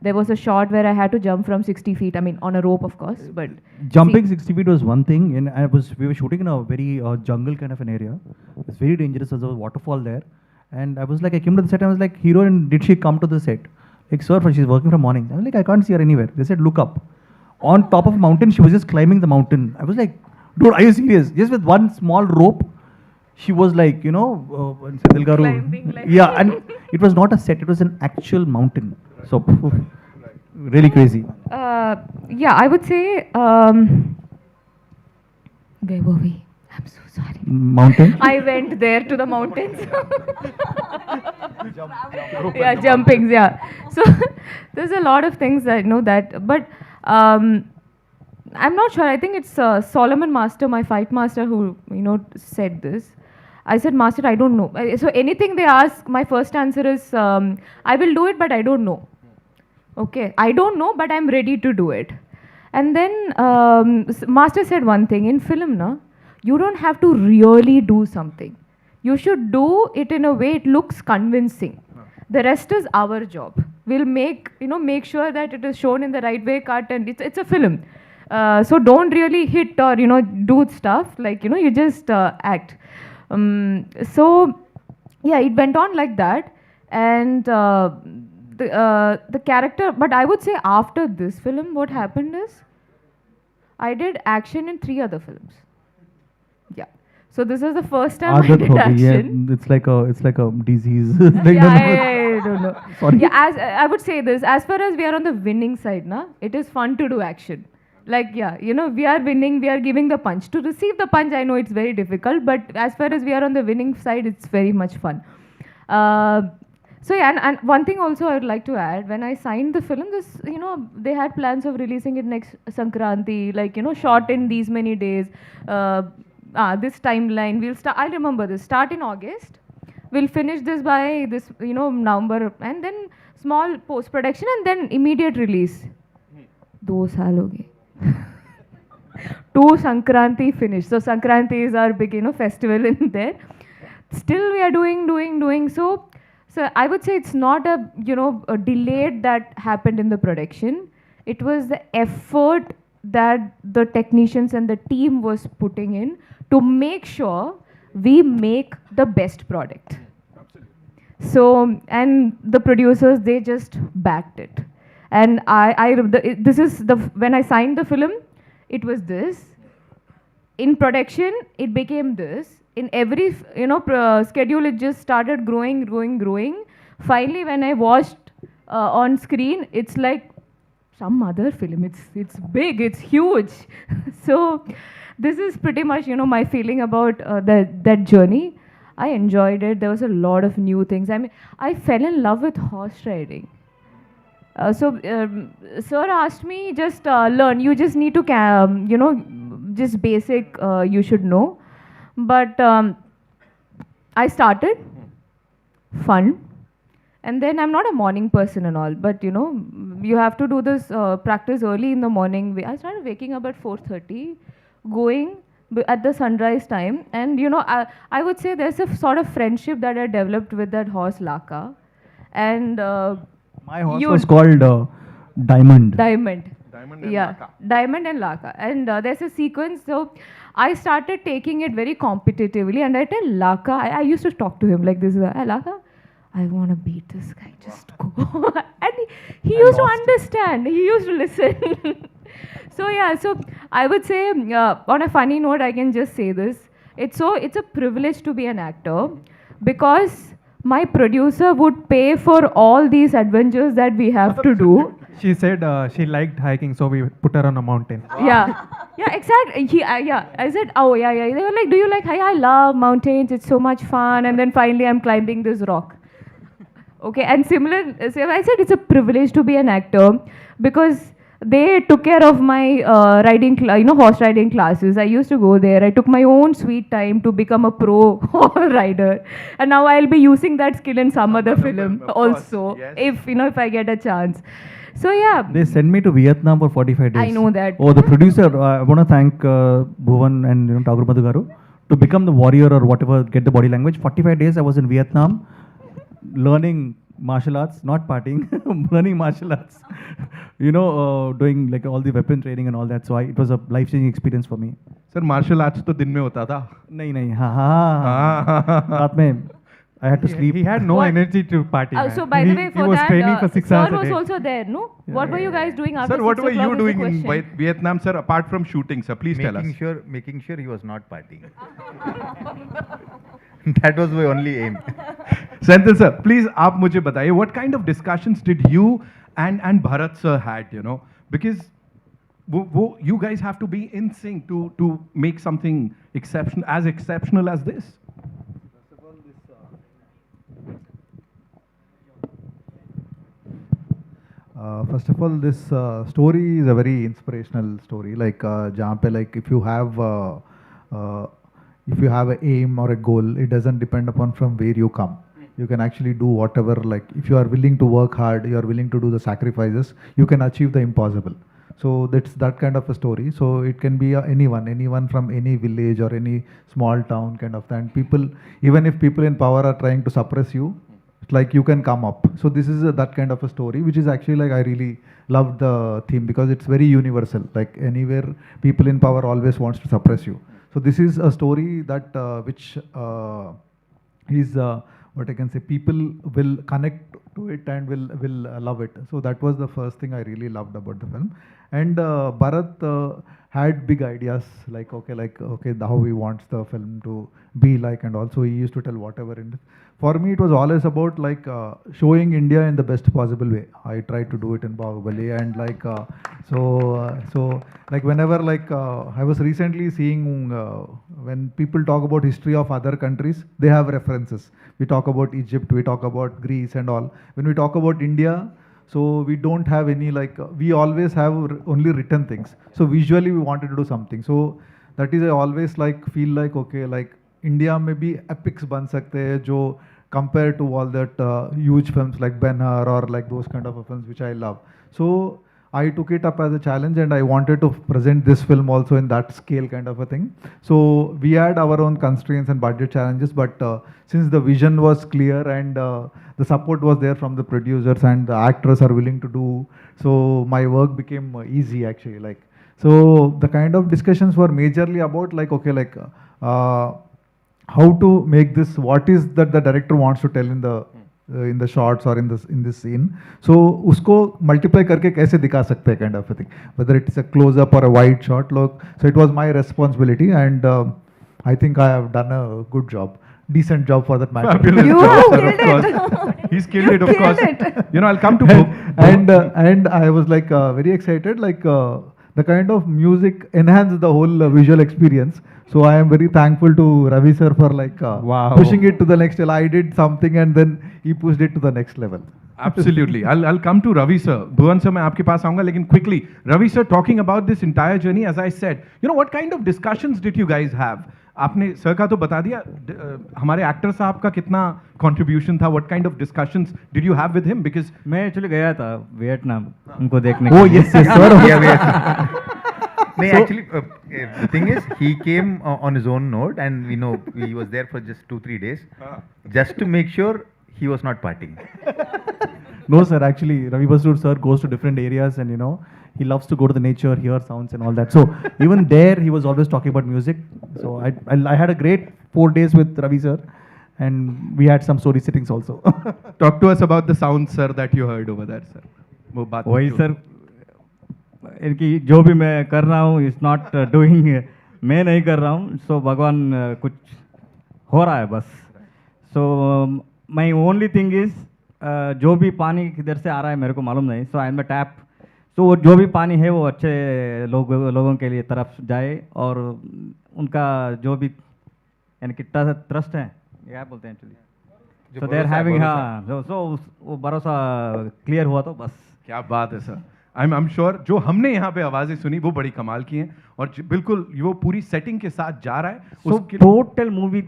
There was a shot where I had to jump from 60 feet. I mean, on a rope, of course, but jumping 60 feet was one thing, and we were shooting in a very jungle kind of an area. It's very dangerous. There was a waterfall there, and I came to the set. And I was like, heroine, did she come to the set? Like, sir, she's working from morning. I was like, I can't see her anywhere. They said, look up. On top of a mountain, she was just climbing the mountain. I was like, dude, are you serious? Just with one small rope, she was like, Senthil garu. Climbing like Yeah, and it was not a set, it was an actual mountain. So, really crazy. Yeah, I would say, where were we? I'm so sorry. Mountain? I went there to the mountains. Yeah, jumpings, yeah. So there's a lot of things that but I'm not sure. I think it's Solomon Master, my fight master, who said this. I said, Master, I don't know. So anything they ask, my first answer is, I will do it, but I don't know. Okay, I don't know, but I'm ready to do it. And then Master said one thing, in film, you don't have to really do something. You should do it in a way it looks convincing. The rest is our job. We'll make sure that it is shown in the right way, cut, and it's a film. So don't really hit or do stuff like you just act. So yeah, it went on like that, and the character. But I would say after this film, what happened is I did action in 3 other films. Yeah. So this is the first time I did action. Yeah, it's like a disease. I don't know. Sorry. Yeah, as I would say this, as far as we are on the winning side, it is fun to do action. Like, yeah, we are winning, we are giving the punch. To receive the punch, I know it's very difficult, but as far as we are on the winning side, it's very much fun. So yeah, and one thing also I would like to add, when I signed the film, they had plans of releasing it next Sankranti, shot in these many days. this timeline, we'll start, I remember this, start in August, we'll finish this by this, November, and then small post-production and then immediate release. 2 साल हो गए. 2 Sankranti finished. So Sankranti is our big, festival in there. Still we are doing. So I would say it's not a delayed that happened in the production. It was the effort that the technicians and the team was putting in to make sure we make the best product. So, and the producers, they just backed it. And this is when I signed the film, it was this. In production, it became this. In every, schedule, it just started growing. Finally, when I watched on screen, it's like some other film. It's big, it's huge. So this is pretty much, my feeling about that journey. I enjoyed it. There was a lot of new things. I mean, I fell in love with horse riding. Sir asked me, just learn. You just need to, just basic you should know. But I started, fun. And then I'm not a morning person and all, but you have to do this practice early in the morning. I started waking up at 4:30, going at the sunrise time. And I would say there's a sort of friendship that I developed with that horse, Laka. And my horse was called Diamond. Diamond and Laka. Diamond and Laka. And there's a sequence. So I started taking it very competitively. And I tell Laka, I used to talk to him like this, Laka, I want to beat this guy, just go. And he used to understand, he used to listen. So I would say, on a funny note, I can just say this. It's a privilege to be an actor because my producer would pay for all these adventures that we have to do. She said she liked hiking, so we put her on a mountain. Yeah, exactly. I said, oh, yeah. They were like, do you like, I love mountains, it's so much fun. And then finally I'm climbing this rock. Okay, and similar, so I said it's a privilege to be an actor because they took care of my horse riding classes. I used to go there. I took my own sweet time to become a pro rider, and now I'll be using that skill in some other film also, yes. if I get a chance. So yeah. They sent me to Vietnam for 45 days. I know that. Oh, the producer. I want to thank Bhuvan and Tagore Madhu garu to become the warrior or whatever, get the body language. 45 days I was in Vietnam. Learning martial arts, not partying, learning martial arts, doing like all the weapon training and all that. So it was a life-changing experience for me. Sir, martial arts to din mein hota tha? नहीं, रात में I had to sleep. He had no energy to party. So by the way, for he was that, training for 6 hours Sir a was day. also there, no? Yeah, what were you guys doing after 6 o'clock? Sir, what were you doing in Vietnam, sir, apart from shooting, sir? Please tell us. Making sure he was not partying. That was my only aim. Senthil sir, please, आप मुझे बताइए, what kind of discussions did you and Bharat sir had, because you guys have to be in sync to make something exceptional as this. First of all, this story is a very inspirational story. Like, जहाँ पे like if you have an aim or a goal, it doesn't depend upon from where you come. You can actually do whatever, like if you are willing to work hard, you are willing to do the sacrifices, you can achieve the impossible. So that's that kind of a story. So it can be anyone from any village or any small town kind of thing. People, even if people in power are trying to suppress you, it's like you can come up. So this is that kind of a story, which is actually like I really love the theme because it's very universal. Like anywhere, people in power always wants to suppress you. So this is a story that which is what I can say, people will connect to it and will love it. So that was the first thing I really loved about the film. And Bharat had big ideas like how he wants the film to be like, and also he used to tell whatever. And for me, it was always about like showing India in the best possible way. I tried to do it in Bahubali, and like so like whenever like I was recently seeing when people talk about history of other countries, they have references. We talk about Egypt, we talk about Greece and all. When we talk about India, so we don't have any like we always have only written things. So visually we wanted to do something. So that is I always like feel like okay like India में भी epics बन सकते हैं जो compared to all that huge films like Ben-Hur or like those kind of films which I love. So I took it up as a challenge and I wanted to present this film also in that scale kind of a thing. So we had our own constraints and budget challenges, but since the vision was clear and the support was there from the producers and the actors are willing to do, so my work became easy actually. Like so, the kind of discussions were majorly about like okay like. How to make this, what is that the director wants to tell in the shots or in this scene, so usko multiply karke kaise dikha sakte hain kind of a thing, whether it's a close up or a wide shot look. So it was my responsibility and I think I have done a good job, decent job for that matter. Fabulous You job, sir, killed of course. it. He's killed it, of Killed course. it. You know, I'll come to and I was like very excited, like the kind of music enhanced the whole visual experience. So I am very thankful to Ravi sir for like Wow. pushing it to the next level. I did something and then he pushed it to the next level. Absolutely. I'll come to Ravi sir. Bhuvan sir, मैं आपके पास आऊँगा, लेकिन quickly, Ravi sir, talking about this entire journey, as I said, you know, what kind of discussions did you guys have? आपने sir का तो बता दिया, हमारे एक्टर साहब का कितना कंट्रीब्यूशन था, what kind of discussions did you have with him? Because मैं एक्चुअली गया था वियतनाम उनको देखने Oh के लिए। yes, yes, sir. Yeah, no, actually, the thing is, he came on his own note, and we know he was there for just 2-3 days, just to make sure he was not partying. No, sir. Actually, Ravi Basrur sir goes to different areas, and he loves to go to the nature, hear sounds, and all that. So even there, he was always talking about music. So I had a great 4 days with Ravi sir, and we had some story sittings also. talk to us about the sound, sir, that you heard over there, sir. वो बात वही जो- sir, इनकी जो भी मैं कर रहा हूँ इज नॉट डूइंग, मैं नहीं कर रहा हूँ, सो भगवान कुछ हो रहा है बस. सो माई ओनली थिंग इज जो भी पानी किधर से आ रहा है मेरे को मालूम नहीं, सो आई एम अ टैप. सो जो भी पानी है वो अच्छे लोगों के लिए तरफ जाए, और उनका जो भी यानी कि ट्रस्ट है, क्या बोलते हैं actually, so they are having, हाँ, सो वो भरोसा क्लियर हुआ तो बस. क्या बात है सर. I'm sure जो हमने यहाँ पे आवाजें सुनी वो बड़ी कमाल की हैं, और बिल्कुल वो पूरी सेटिंग के साथ जा रहा है. सो उसके लिए- टोटल मूवी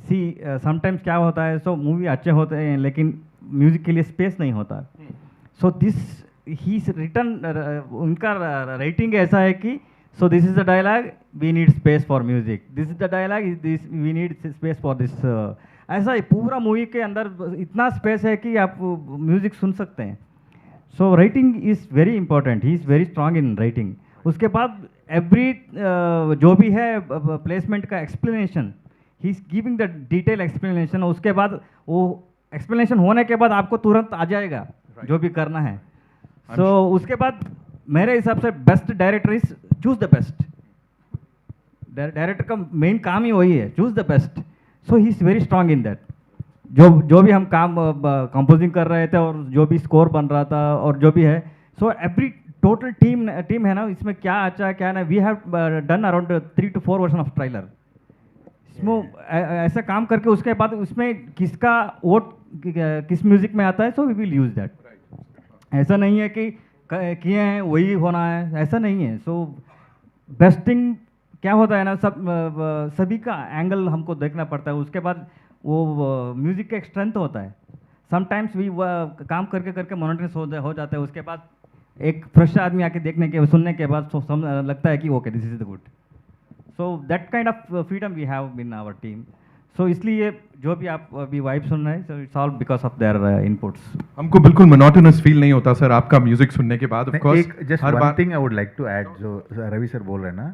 सी समटाइम्स क्या होता है, सो मूवी अच्छे होते हैं लेकिन म्यूजिक के लिए स्पेस नहीं होता. सो दिस ही रिटर्न, उनका राइटिंग ऐसा है कि so this is the dialogue, we need space for music, this is the dialogue, this we need space for this. ऐसा ही पूरा मूवी के अंदर इतना स्पेस है कि आप म्यूजिक सुन सकते हैं. So writing is very important, he is very strong in writing. उसके बाद एवरी जो भी है प्लेसमेंट का explanation, he is giving the detail explanation. उसके बाद वो एक्सप्लेनेशन होने के बाद आपको तुरंत आ जाएगा जो भी करना है. सो उसके बाद मेरे हिसाब से best director is choose the best. Director का मेन काम ही वही है, choose the best. So he is very strong in that. जो भी हम काम कंपोजिंग कर रहे थे और जो भी स्कोर बन रहा था और जो भी है, सो एवरी टोटल टीम है ना, इसमें क्या अच्छा क्या ना, we have done around 3 to 4 version of trailer. इसमें ऐसा काम करके उसके बाद उसमें किसका वोट किस म्यूजिक में आता है, so we will use that. ऐसा नहीं है कि किए हैं वही होना है, ऐसा नहीं है. सो बेस्टिंग क्या होता है ना, सभी का एंगल हमको देखना पड़ता है. उसके बाद वो म्यूजिक का एक स्ट्रेंथ होता है. समटाइम्स भी काम करके करके मोनोटनस हो जाता है. उसके बाद एक फ्रेश आदमी आके देखने के सुनने के बाद लगता है कि okay this is the good. So that kind of freedom we have in our team. So इसलिए जो भी आप अभी वाइब सुन रहे हैं, so it's all because of their inputs. हमको बिल्कुल मोनोटोनस फील नहीं होता सर आपका म्यूजिक सुनने के बाद. ऑफ कोर्स एक just one thing I would like to add, जो रवि सर बोल रहे हैं ना,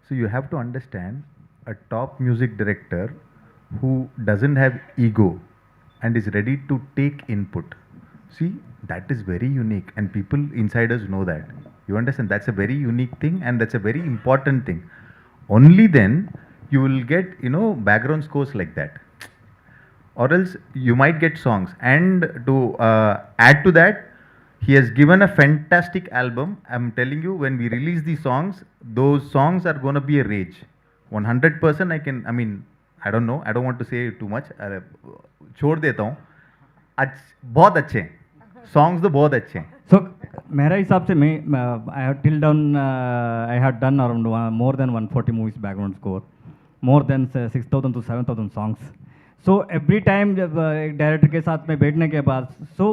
so you have to understand a top music director who doesn't have ego and is ready to take input. See, that is very unique, and people insiders know that. You understand? That's a very unique thing, and that's a very important thing. Only then you will get, background scores like that. Or else you might get songs. And to add to that, he has given a fantastic album. I'm telling you, when we release these songs, those songs are going to be a rage. 100% I don't know, I don't want to say too much, छोड़ देता हूँ. बहुत अच्छे हैं songs, तो बहुत अच्छे हैं. So मेरा हिसाब से मैं I have till down I have done around more than 140 movies background score, more than 6,000 to 7,000 songs. So every time जब एक डायरेक्टर के साथ में बैठने के बाद so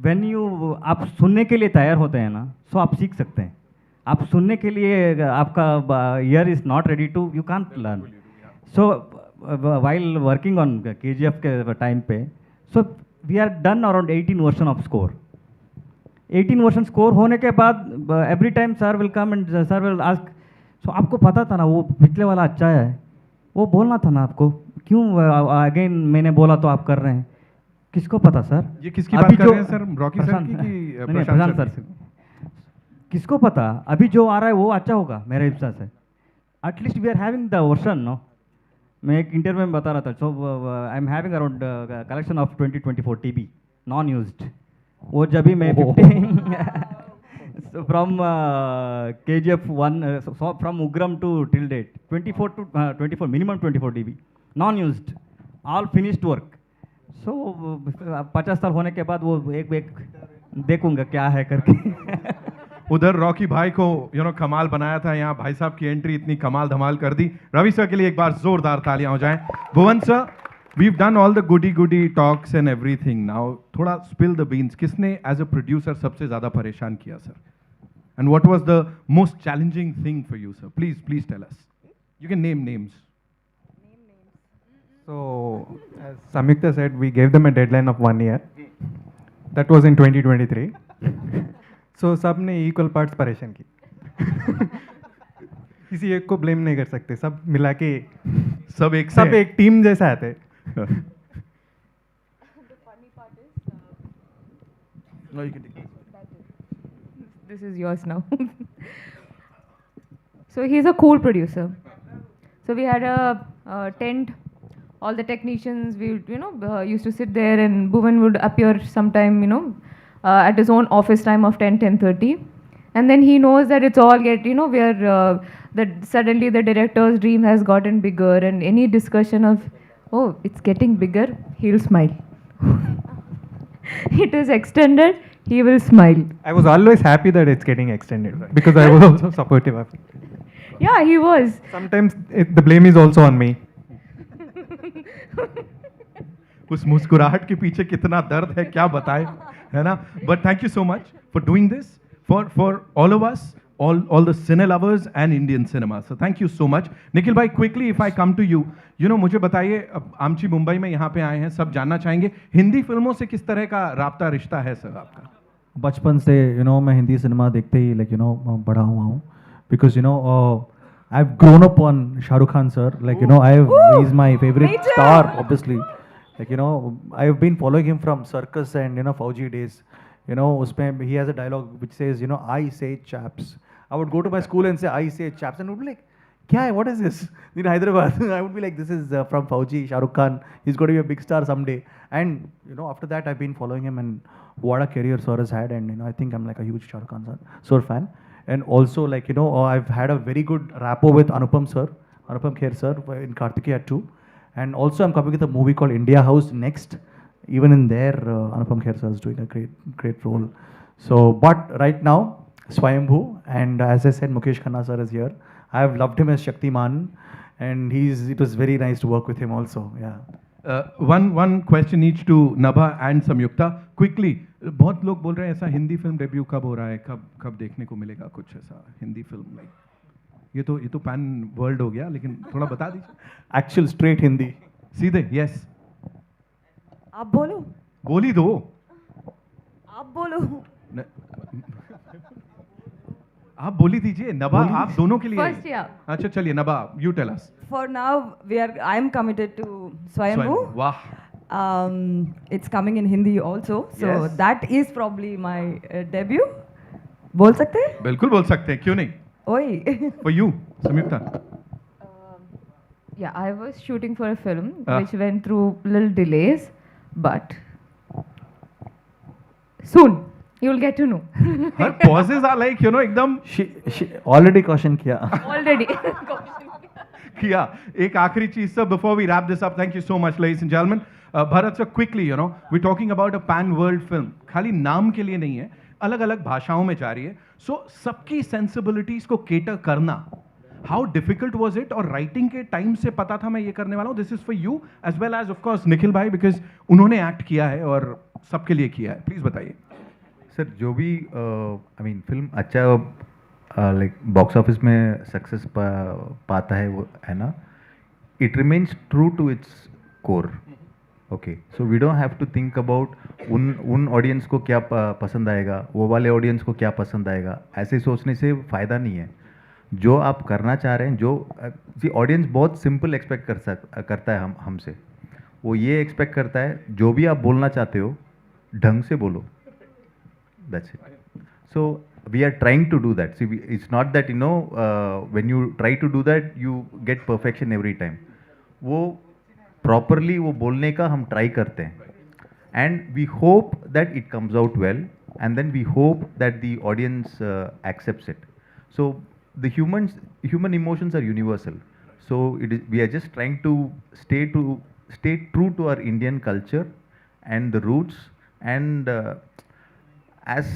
when you आप सुनने के लिए तैयार होते हैं ना, so आप सीख सकते हैं. आप सुनने के लिए आपका ear is not ready to, you can't learn. So while working on KGF के time पे, so we are done around 18 version of score. 18 version score होने के बाद every time sir will come and sir will ask, so आपको पता था ना वो पिछले वाला अच्छा है, वो बोलना था ना आपको, क्यों अगेन मैंने बोला तो आप कर रहे हैं, किसको पता सर? ये किसकी बात कर रहे हैं सर? रॉकी सर की कि प्रशांत सर से? किसको पता अभी जो आ रहा है वो अच्छा होगा मेरे हिसाब से. At least we are having the version no. मैं एक इंटरव्यू में बता रहा था, so I am having around collection of 2024 TB non used. वो जब भी मैं 50 from KGF 1 from Ugram to till date 24 to 24 minimum 24 TB non used, all finished work. So 50 साल होने के बाद वो एक देखूंगा क्या है करके. उधर रॉकी भाई को कमाल बनाया था, यहाँ भाई साहब की एंट्री इतनी कमाल धमाल कर दी. रवि सर के लिए एक बार जोरदार तालियां हो जाएं. भुवन sir, we've done all the goody talks and everything. Now थोड़ा spill the beans. किसने as a producer सबसे ज़्यादा परेशान किया sir? And what was the most challenging thing for you, sir? Please tell us. You can name names. So, as Samyukta said, we gave them a deadline of 1 year. That was in 2023. So सबने equal parts परेशान की. किसी एक को blame नहीं कर सकते, सब मिला के सब एक टीम जैसा आते. The funny part is, no, you can take this. This is yours now. So he's a cool producer. So we had a tent. All the technicians, we used to sit there, and Bhuvan would appear sometime, at his own office time of 10:30, and then he knows that it's all where that suddenly the director's dream has gotten bigger, and any discussion of, oh, it's getting bigger, he'll smile. It is extended, he will smile. I was always happy that it's getting extended because I was also supportive of it. Yeah, he was. Sometimes the blame is also on me. उस मुस्कुराहट के पीछे कितना दर्द है क्या बताए, है ना? But thank you so much for doing this for all of us, all the cine lovers and Indian cinema. So thank you so much. Nikhil भाई, quickly if I come to you, मुझे बताइए, आमची मुंबई में यहाँ पे आए हैं, सब जानना चाहेंगे हिंदी फिल्मों से किस तरह का राब्ता रिश्ता है सर आपका? बचपन से मैं हिंदी सिनेमा देखते ही बड़ा हुआ हूँ, because I've grown up on Shah Rukh Khan sir, he's my favorite star obviously. I have been following him from circus and Fauji days. Usme he has a dialogue which says, I say chaps. I would go to my school and say, I say chaps, and would be like, kya hai, what is this? In Hyderabad, I would be like, this is from Fauji, Shah Rukh Khan, he's going to be a big star someday. And after that I've been following him, and what a career sir has had, and I think I'm like a huge Shah Rukh Khan sir fan. And also I've had a very good rapport with Anupam Kher sir in Kartikeya 2. And also I'm coming with a movie called India House next. Even in there, Anupam Kher sir is doing a great role. So, but right now, Swayambhu, and as I said, Mukesh Khanna sir is here. I have loved him as Shaktiman, and it was very nice to work with him also. Yeah. One question each to Nabha and Samyukta. Quickly, बहुत लोग बोल रहे हैं ऐसा Hindi film debut कब हो रहा है, कब देखने को मिलेगा कुछ ऐसा हिंदी फिल्म ये तो पैन वर्ल्ड हो गया, लेकिन थोड़ा बता दीजिए. Actual straight Hindi. सीधे yes. आप बोलो. बोली दो. आप बोलो. आप बोली दीजिए. नभा, आप दोनों के लिए. First, yeah. अच्छा चलिए नभा, you tell us. For now, I am committed to Swayambhu. वाह. It's coming in Hindi also, so Yes. that is probably my debut. बोल सकते हैं? बिल्कुल बोल सकते हैं, क्यों नहीं? ओए. For you, Samyukta. Yeah, I was shooting for a film which went through little delays, but soon you'll get to know. Her pauses are like, एकदम. She already caution किया. Already. किया. एक आखिरी चीज sir, before we wrap this up, thank you so much ladies and gentlemen. Bharat sir, quickly, we're talking about a pan world film. खाली नाम के लिए नहीं है. अलग अलग भाषाओं में जा रही है. सो सबकी सेंसिबिलिटीज को केटर करना, हाउ डिफिकल्ट वॉज इट? और राइटिंग के टाइम से पता था मैं ये करने वाला हूँ. This is for you as well as of course Nikhil भाई, बिकॉज उन्होंने एक्ट किया है और सबके लिए किया है. प्लीज बताइए सर. जो भी आई मीन फिल्म अच्छा लाइक बॉक्स ऑफिस में सक्सेस पाता है वो है ना, it remains true to its core. Okay, so we don't have to think about उन ऑडियंस को क्या पसंद आएगा, वो वाले ऑडियंस को क्या पसंद आएगा. ऐसे सोचने से फ़ायदा नहीं है. जो आप करना चाह रहे हैं, जो जी ऑडियंस बहुत सिंपल एक्सपेक्ट करता है हमसे. वो ये एक्सपेक्ट करता है जो भी आप बोलना चाहते हो ढंग से बोलो. That's it. So we are trying to do that. See, it's not that when you try to do that, you get perfection every time. वो properly वो बोलने का हम try करते हैं, and we hope that it comes out well, and then we hope that the audience accepts it. So the human emotions are universal. So we are just trying to stay true to our Indian culture and the roots, and as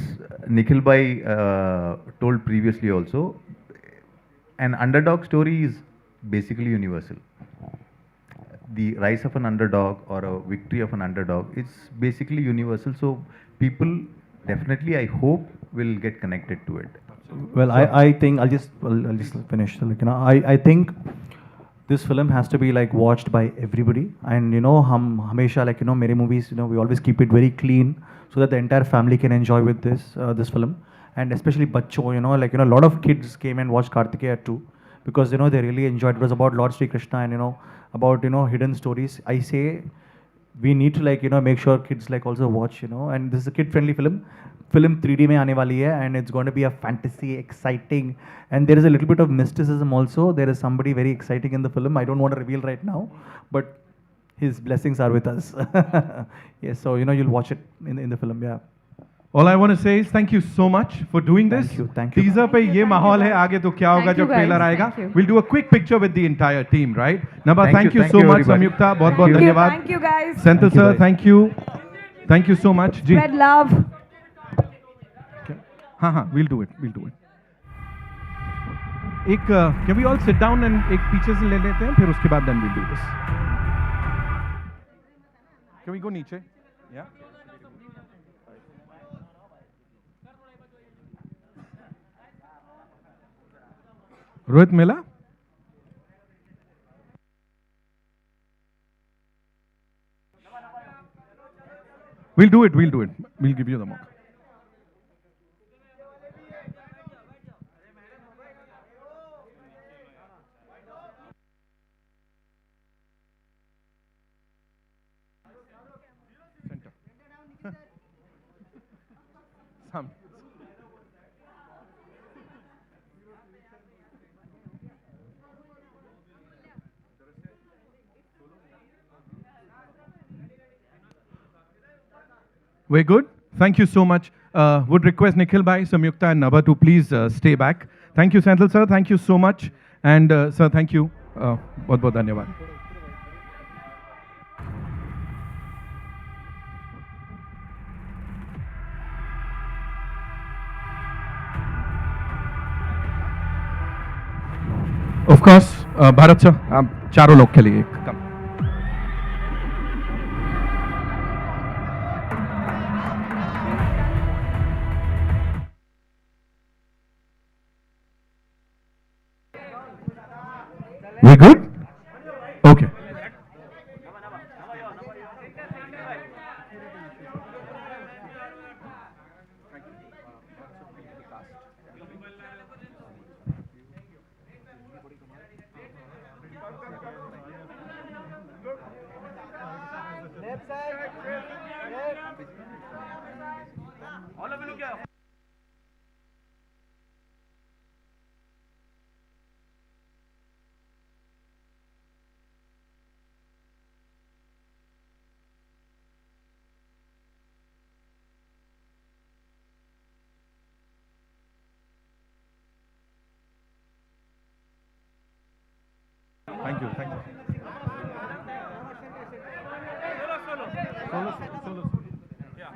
Nikhil bhai told previously also, an underdog story is basically universal. The rise of an underdog or a victory of an underdog, it's basically universal. So people definitely, I hope, will get connected to it. Well, I think I'll just finish. Like, I think this film has to be like watched by everybody, and हम हमेशा like मेरे movies we always keep it very clean so that the entire family can enjoy with this film, and especially बच्चों like a lot of kids came and watched Kartikeya 2 because they really enjoyed. It was about Lord Sri Krishna and about hidden stories. I say we need to like make sure kids like also watch and this is a kid friendly film 3D में आने वाली है, and it's going to be a fantasy, exciting, and there is a little bit of mysticism also. There is somebody very exciting in the film. I don't want to reveal right now, but his blessings are with us. Yes, so you'll watch it in the film. Yeah. All I want to say is thank you so much for doing this. Thank you. Teaser पे ये माहौल है, आगे तो क्या होगा जब trailer आएगा. We'll do a quick picture with the entire team, right? Nabha, thank you so much. Samyukta, बहुत बहुत धन्यवाद. Thank you guys. Senthil sir, thank you so much. Ji. Spread love. हाँ, we'll do it. एक can we all sit down and एक पीछे से ले लेते हैं, फिर उसके बाद then we'll do this. Can we go नीचे? Yeah. रोहित मिला? We'll do it. We'll give you the mock. Some. We're good. Thank you so much. Would request Nikhil bhai, Samyukta and Nabha to please stay back. Thank you, Senthil sir. Thank you so much. And sir, thank you. बहुत बहुत धन्यवाद. Of course, Bharat sir, आप चारों लोग के लिए एक कम. We good? Okay. Thank you. Solo. Yeah.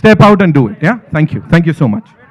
step out and do it. Yeah, thank you so much.